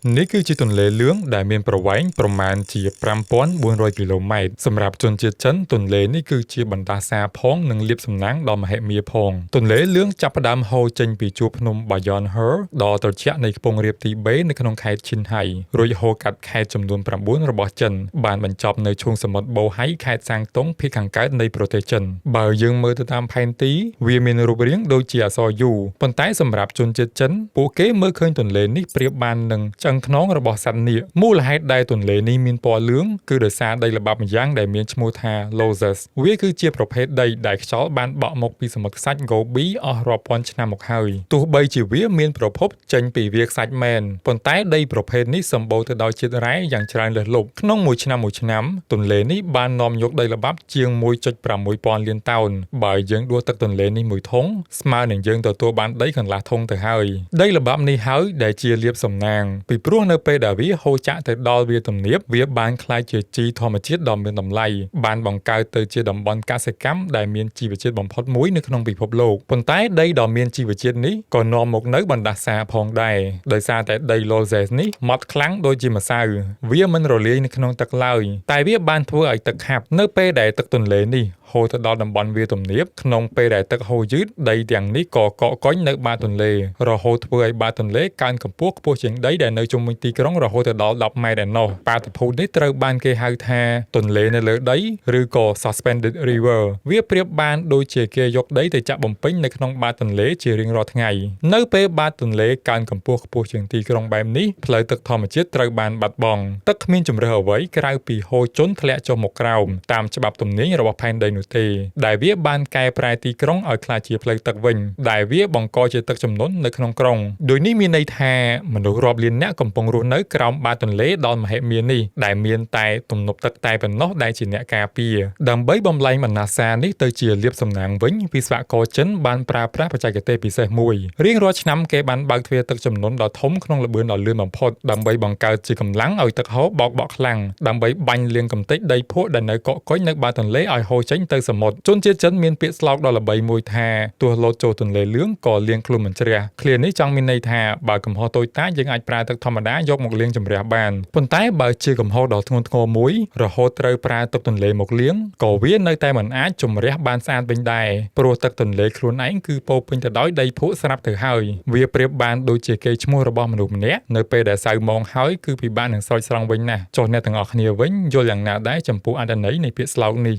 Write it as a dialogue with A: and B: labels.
A: នេះគឺជាទន្លេលឿងដែលមានប្រវែងប្រមាណជា5,400គីឡូម៉ែត្រសម្រាប់ជនជាតិចិនទន្លេនេះគឺជាបណ្ដាសាផងនិងលាបសំណាងដ៏មហិមាផងទន្លេលឿងចាប់ផ្ដើមហូរចេញពីជួរភ្នំ Bayon Her ដ៏ត្រជាក់នៃខ្ពង់រាបទីបេនៅក្នុងខេត្តឈិនហៃរួចហូរកាត់ខេត្តចំនួន9របស់ចិនបានបញ្ចប់នៅឈូងសមុទ្របូហៃខេត្តសាងតុងភាគខាងកើតនៃប្រទេសចិនបើយើងមើលទៅតាមផែនទីវាមានរូបរាងដូចជាអក្សរ U ប៉ុន្តែសម្រាប់ជនជាតិចិនពួកគេមើលឃើញទន្លេនេះប្រៀបបាននឹងឆ្អឹងខ្នងរបស់សត្វនាគមូលហេតុដែលទន្លេនេះមានពណ៌លឿងគឺដោយសារដីល្បាប់ម្យ៉ាងដែលមានឈ្មោះថា Lozes វាគឺជាប្រភេទដីដែលខ្យល់បានបក់មកពីសមុទ្រខ្សាច់ Gobi អស់រាប់ពាន់ឆ្នាំមកហើយទោះបីជាវាមានប្រភពចេញពីវាលខ្សាច់មែនប៉ុន្តែដីប្រភេទនេះសម្បូរទៅដោយជាតិរ៉ែយ៉ាងច្រើនលើសលប់ក្នុងមួយឆ្នាំទន្លេនេះបាននាំយកដីល្បាប់ជាង 1.6 ពាន់លានតោនបើយើងដួសទឹកទន្លេនេះមួយធុងស្មើនឹងយើងទទួលបានដីកន្លះធុងទៅហើយដីល្បាប់នេះហើយដែលជាលាភសំណាងពីព្រោះនៅពេលដែលវាហូរចាក់ទៅដល់វាលទំនាបវាបានក្លាយជាជីធម្មជាតិដ៏មានតម្លៃបានបង្កើតទៅជាតំបន់កសិកម្មដែលមានជីវជាតិបំផុតមួយនៅក្នុងពិភពលោកប៉ុន្តែដីដ៏មានជីវជាតិនេះក៏នាំមកនៅបណ្ដាសាផងដែរដោយសារតែដី Lozes នេះម៉ត់ខ្លាំងដូចជាម្សៅវាមិនរលាយនៅក្នុងទឹកឡើយតែវាបានធ្វើឲ្យទឹកខាប់នៅពេលដែលទឹកទន្លេនេះហូរទៅដល់តំបន់វាលទំនាបក្នុងពេលដែលទឹកហូរយឺតដីទាំងនេះក៏កកកុញនៅបាតទន្លេរហូតធ្វើឲ្យបាតទន្លេកើនកម្ពស់ខ្ពស់ជាងដីដែលនៅជុំវិញទីក្រុងរហូតទៅដល់10ម៉ែត្រឯណោះបាតុភូតនេះត្រូវបានគេហៅថាទន្លេនៅលើដីឬក៏ Suspended River វាប្រៀបបានដូចជាគេយកដីទៅចាក់បំពេញនៅក្នុងបាតទន្លេជារៀងរាល់ថ្ងៃនៅពេលបាតទន្លេកើនកម្ពស់ខ្ពស់ជាងទីក្រុងបែបនេះផ្លូវទឹកធម្មជាតិត្រូវបានបាត់បង់ទឹកគ្មានជម្រើសអ្វីក្រៅពីហូរជន់ធ្លាក់ចុះមកក្រោមតាមច្បាប់ទំនាញរបស់ផែនដីនោះទេដែលវាបានកែប្រែទីក្រុងឲ្យក្លាយជាផ្លូវទឹកវិញដែលវាបង្កជាទឹកជំនន់នៅក្នុងក្រុងដោយនេះមានន័យថាមនុស្សរាប់លាននាក់កំពុងរស់នៅក្រោមបាតទន្លេដ៏មហិមានេះដែលមានតែទំនប់ទឹកតែប៉ុណ្ណោះដែលជាអ្នកការពារដើម្បីបំលែងបណ្ណាសានេះទៅជាលាភសំណាងវិញវិស្វករចិនបានប្រើប្រាស់បច្ចេកទេសពិសេសមួយរៀងរាល់ឆ្នាំគេបានបើកទ្វារទឹកជំនន់ដ៏ធំក្នុងល្បឿនដ៏លឿនបំផុតដើម្បីបង្កើតជាកម្លាំងឲ្យទឹកហូរបោកបក់ខ្លាំងដើម្បីបាញ់លាងកម្ទេចដីភក់ដែលនៅកកកុញនៅបាតទន្លេឲ្យហូរចេញទៅសមុទ្រជនជាតិចិនមានពាក្យស្លោកដ៏ល្បីមួយថាទោះលោតចូលទន្លេលឿងក៏លាងខ្លួនមិនជ្រះឃ្លានេះចង់មានន័យថាបើកំហុសតូចតាចយើងអាចប្រើទឹកធម្មតាយកមកលាងជំរះបានប៉ុន្តែបើជាកំហុសដ៏ធ្ងន់ធ្ងរមួយរហូតត្រូវប្រើទឹកទន្លេមកលាងក៏វានៅតែមិនអាចជំរះបានស្អាតវិញដែរព្រោះទឹកទន្លេខ្លួនឯងគឺពោពេញទៅដោយដីភក់ស្រាប់ទៅហើយវាប្រៀបបានដូចជាកេរ្តិ៍ឈ្មោះរបស់មនុស្សម្នាក់នៅពេលដែលសៅម៉ងហើយគឺពិបាកនឹងស្រោចស្រង់វិញណាស់ចុះអ្នកទាំងអស់គ្នាវិញយល់យ៉ាងណាដែរចំពោះអត្ថន័យនៃពាក្យស្លោកនេះ